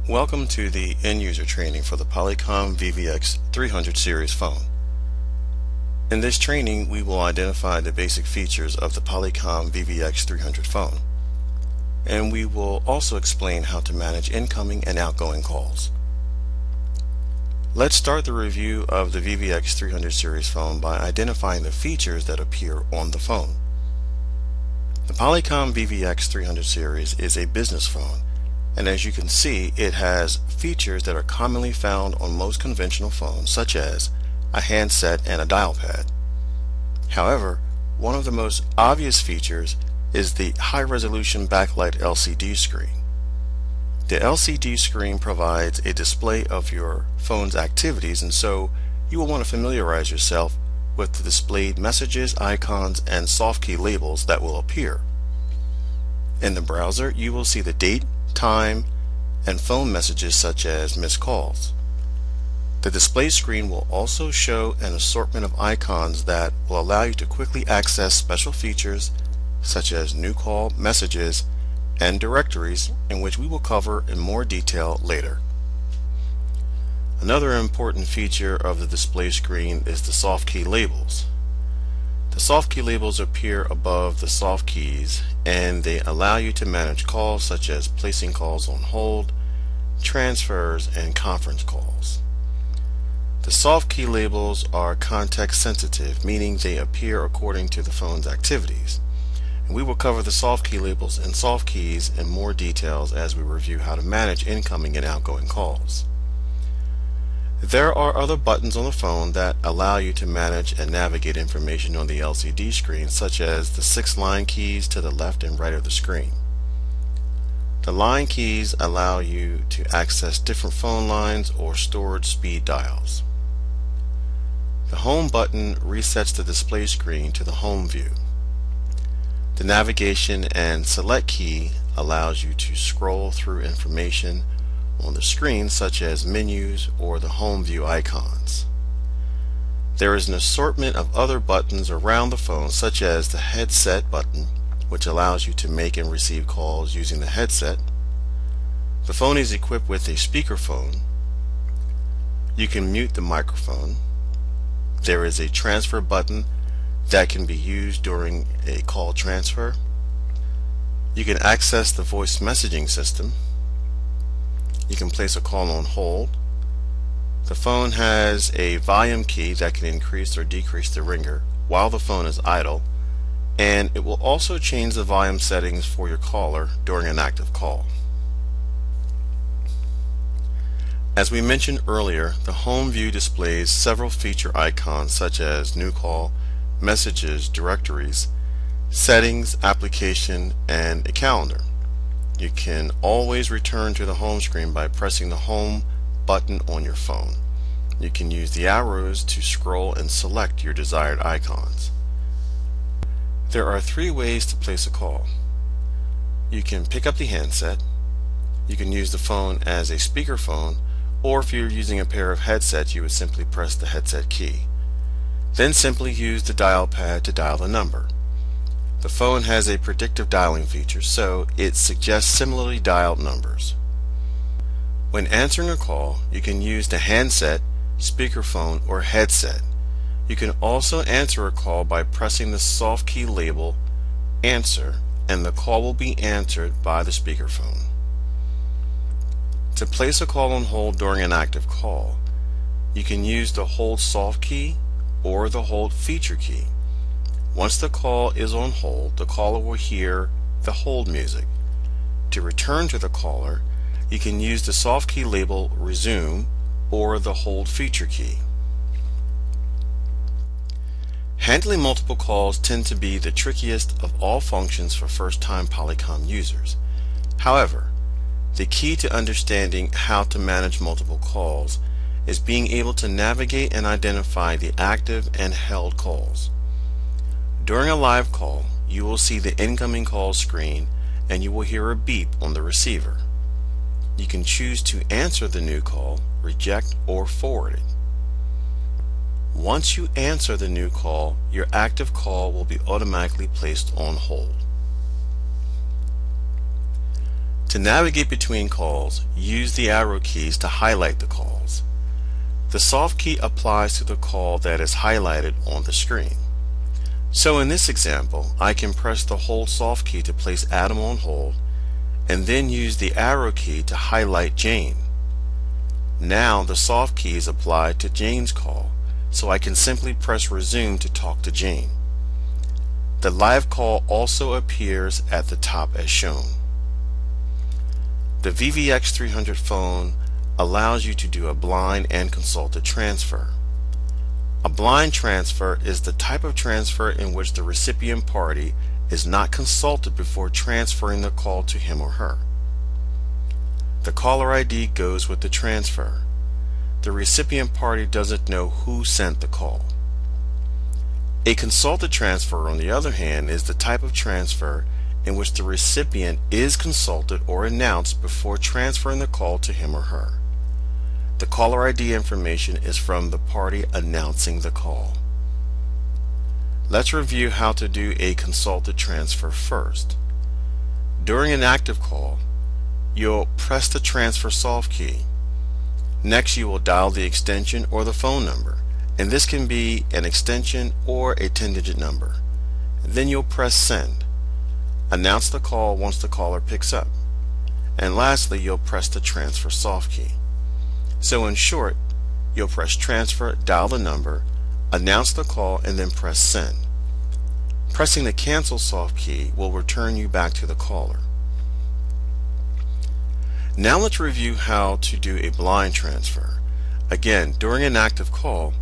Welcome to the end-user training for the Polycom VVX300 series phone. In this training, we will identify the basic features of the Polycom VVX300 phone, and we will also explain how to manage incoming and outgoing calls. Let's start the review of the VVX300 series phone by identifying the features that appear on the phone. The Polycom VVX300 series is a business phone, and as you can see, it has features that are commonly found on most conventional phones, such as a handset and a dial pad. However, one of the most obvious features is the high-resolution backlight LCD screen. The LCD screen provides a display of your phone's activities, and so you will want to familiarize yourself with the displayed messages, icons, and soft key labels that will appear. In the browser, you will see the date, time, and phone messages such as missed calls. The display screen will also show an assortment of icons that will allow you to quickly access special features such as new call, messages, and directories, in which we will cover in more detail later. Another important feature of the display screen is the soft key labels. The soft key labels appear above the soft keys, and they allow you to manage calls such as placing calls on hold, transfers, and conference calls. The soft key labels are context sensitive, meaning they appear according to the phone's activities. And we will cover the soft key labels and soft keys in more details as we review how to manage incoming and outgoing calls. There are other buttons on the phone that allow you to manage and navigate information on the LCD screen, such as the 6 line keys to the left and right of the screen. The line keys allow you to access different phone lines or stored speed dials. The home button resets the display screen to the home view. The navigation and select key allows you to scroll through information on the screen, such as menus or the home view icons. There is an assortment of other buttons around the phone, such as the headset button, which allows you to make and receive calls using the headset. The phone is equipped with a speakerphone. You can mute the microphone. There is a transfer button that can be used during a call transfer. You can access the voice messaging system. You can place a call on hold. The phone has a volume key that can increase or decrease the ringer while the phone is idle, and it will also change the volume settings for your caller during an active call. As we mentioned earlier, the home view displays several feature icons such as new call, messages, directories, settings, application, and a calendar. You can always return to the home screen by pressing the home button on your phone. You can use the arrows to scroll and select your desired icons. There are 3 ways to place a call. You can pick up the handset, you can use the phone as a speakerphone, or if you're using a pair of headsets, you would simply press the headset key. Then simply use the dial pad to dial the number. The phone has a predictive dialing feature, so it suggests similarly dialed numbers. When answering a call, you can use the handset, speakerphone, or headset. You can also answer a call by pressing the soft key label Answer, and the call will be answered by the speakerphone. To place a call on hold during an active call, you can use the Hold soft key or the Hold feature key. Once the call is on hold, the caller will hear the hold music. To return to the caller, you can use the soft key label Resume or the Hold feature key. Handling multiple calls tend to be the trickiest of all functions for first-time Polycom users. However, the key to understanding how to manage multiple calls is being able to navigate and identify the active and held calls. During a live call, you will see the incoming call screen and you will hear a beep on the receiver. You can choose to answer the new call, reject, or forward it. Once you answer the new call, your active call will be automatically placed on hold. To navigate between calls, use the arrow keys to highlight the calls. The soft key applies to the call that is highlighted on the screen. So in this example, I can press the hold soft key to place Adam on hold and then use the arrow key to highlight Jane. Now the soft key is applied to Jane's call, so I can simply press resume to talk to Jane. The live call also appears at the top as shown. The VVX300 phone allows you to do a blind and consulted transfer. A blind transfer is the type of transfer in which the recipient party is not consulted before transferring the call to him or her. The caller ID goes with the transfer. The recipient party doesn't know who sent the call. A consulted transfer, on the other hand, is the type of transfer in which the recipient is consulted or announced before transferring the call to him or her. The caller ID information is from the party announcing the call. Let's review how to do a consulted transfer first. During an active call, you'll press the transfer soft key. Next, you will dial the extension or the phone number, and this can be an extension or a 10-digit number. Then you'll press send. Announce the call once the caller picks up. And lastly, you'll press the transfer soft key. So in short, you'll press transfer, dial the number, announce the call, and then press send. Pressing the cancel soft key will return you back to the caller. Now let's review how to do a blind transfer. Again, during an active call,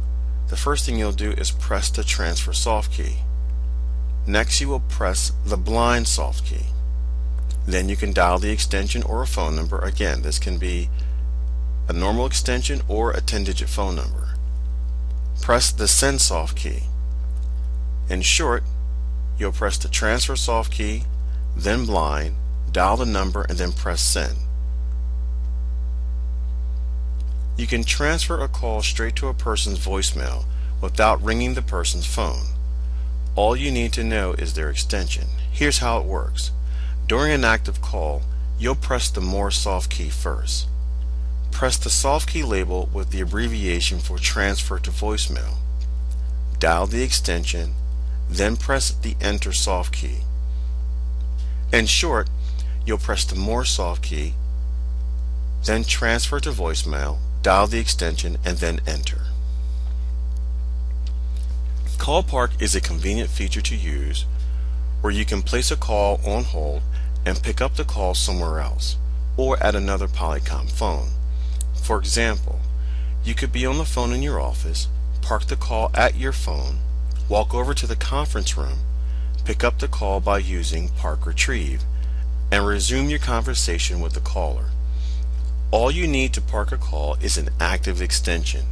the first thing you'll do is press the transfer soft key. Next, you will press the blind soft key. Then you can dial the extension or a phone number. Again, this can be a normal extension or a 10-digit phone number. Press the send soft key. In short, you'll press the transfer soft key, then blind, dial the number, and then press send. You can transfer a call straight to a person's voicemail without ringing the person's phone. All you need to know is their extension. Here's how it works. During an active call, you'll press the more soft key first. Press the soft key label with the abbreviation for transfer to voicemail. Dial the extension, then press the enter soft key. In short, you'll press the more soft key, then transfer to voicemail, dial the extension, and then enter. Call Park is a convenient feature to use where you can place a call on hold and pick up the call somewhere else or at another Polycom phone. For example, you could be on the phone in your office, park the call at your phone, walk over to the conference room, pick up the call by using Park Retrieve, and resume your conversation with the caller. All you need to park a call is an active extension.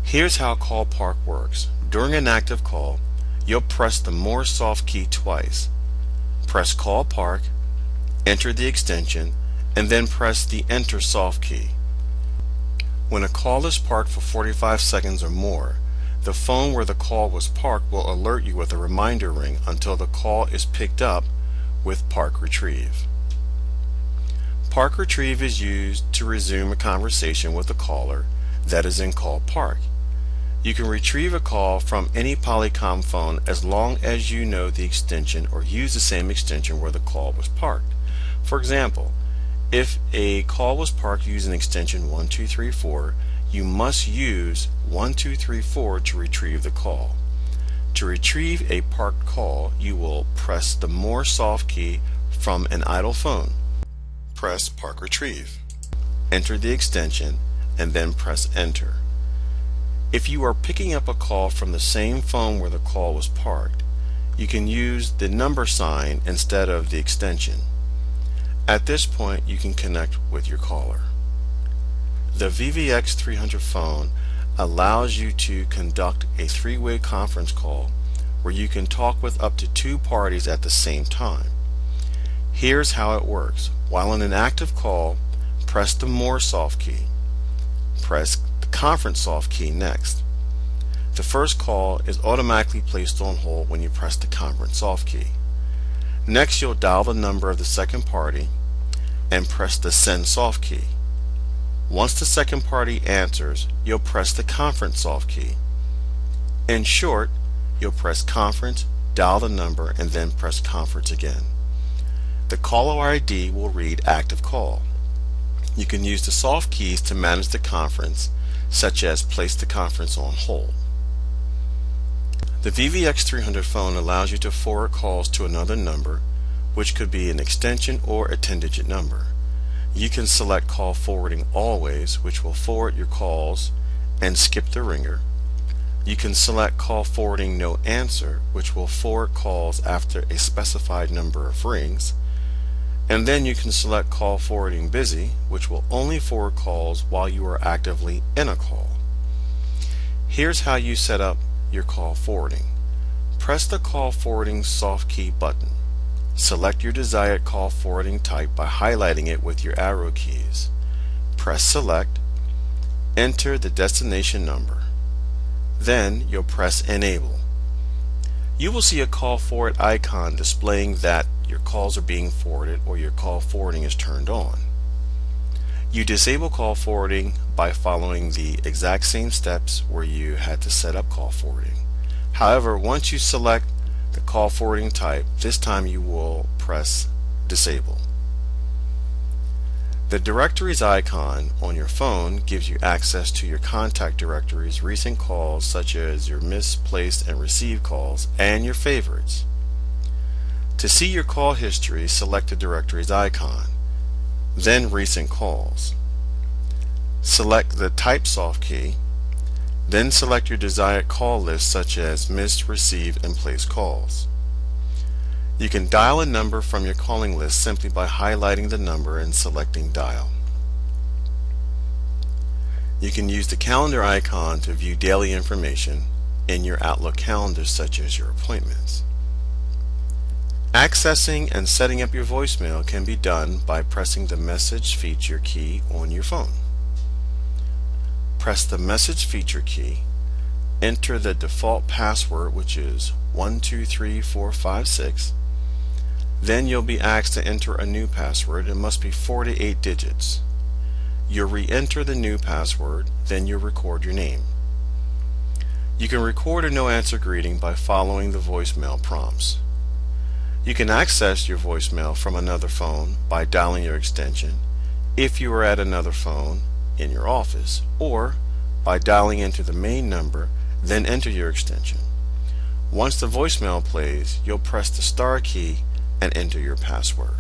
Here's how Call Park works. During an active call, you'll press the more soft key twice. Press Call Park, enter the extension, and then press the enter soft key. When a call is parked for 45 seconds or more, the phone where the call was parked will alert you with a reminder ring until the call is picked up with Park Retrieve. Park Retrieve is used to resume a conversation with a caller that is in Call Park. You can retrieve a call from any Polycom phone as long as you know the extension or use the same extension where the call was parked. For example, if a call was parked using extension 1234, you must use 1234 to retrieve the call. To retrieve a parked call, you will press the more soft key from an idle phone. Press Park Retrieve, enter the extension, and then press enter. If you are picking up a call from the same phone where the call was parked, you can use the number sign instead of the extension. At this point, you can connect with your caller. The VVX300 phone allows you to conduct a three-way conference call where you can talk with up to 2 parties at the same time. Here's how it works. While in an active call, press the more soft key. Press the conference soft key next. The first call is automatically placed on hold when you press the conference soft key. Next, you'll dial the number of the second party, and press the Send Soft key. Once the second party answers, you'll press the Conference Soft key. In short, you'll press Conference, dial the number, and then press Conference again. The caller ID will read Active Call. You can use the soft keys to manage the conference, such as place the conference on hold. The VVX300 phone allows you to forward calls to another number, which could be an extension or a 10-digit number. You can select Call Forwarding Always, which will forward your calls and skip the ringer. You can select Call Forwarding No Answer, which will forward calls after a specified number of rings. And then you can select Call Forwarding Busy, which will only forward calls while you are actively in a call. Here's how you set up your call forwarding. Press the Call Forwarding Soft key button. Select your desired call forwarding type by highlighting it with your arrow keys. Press Select. Enter the destination number. Then you'll press Enable. You will see a call forward icon displaying that your calls are being forwarded or your call forwarding is turned on. You disable call forwarding by following the exact same steps where you had to set up call forwarding. However, once you select the call forwarding type, this time you will press Disable. The directories icon on your phone gives you access to your contact directories, recent calls such as your misplaced and received calls, and your favorites. To see your call history, select the directories icon, then Recent Calls. Select the Type Soft key, then select your desired call list such as missed, received, and placed calls. You can dial a number from your calling list simply by highlighting the number and selecting Dial. You can use the calendar icon to view daily information in your Outlook calendar such as your appointments. Accessing and setting up your voicemail can be done by pressing the Message Feature key on your phone. Press the Message Feature key, enter the default password, which is 123456. Then you'll be asked to enter a new password. It must be 4 to 8 digits. You'll re-enter the new password, then you'll record your name. You can record a no answer greeting by following the voicemail prompts. You can access your voicemail from another phone by dialing your extension if you are at another phone in your office, or by dialing into the main number, then enter your extension. Once the voicemail plays, you'll press the star key and enter your password.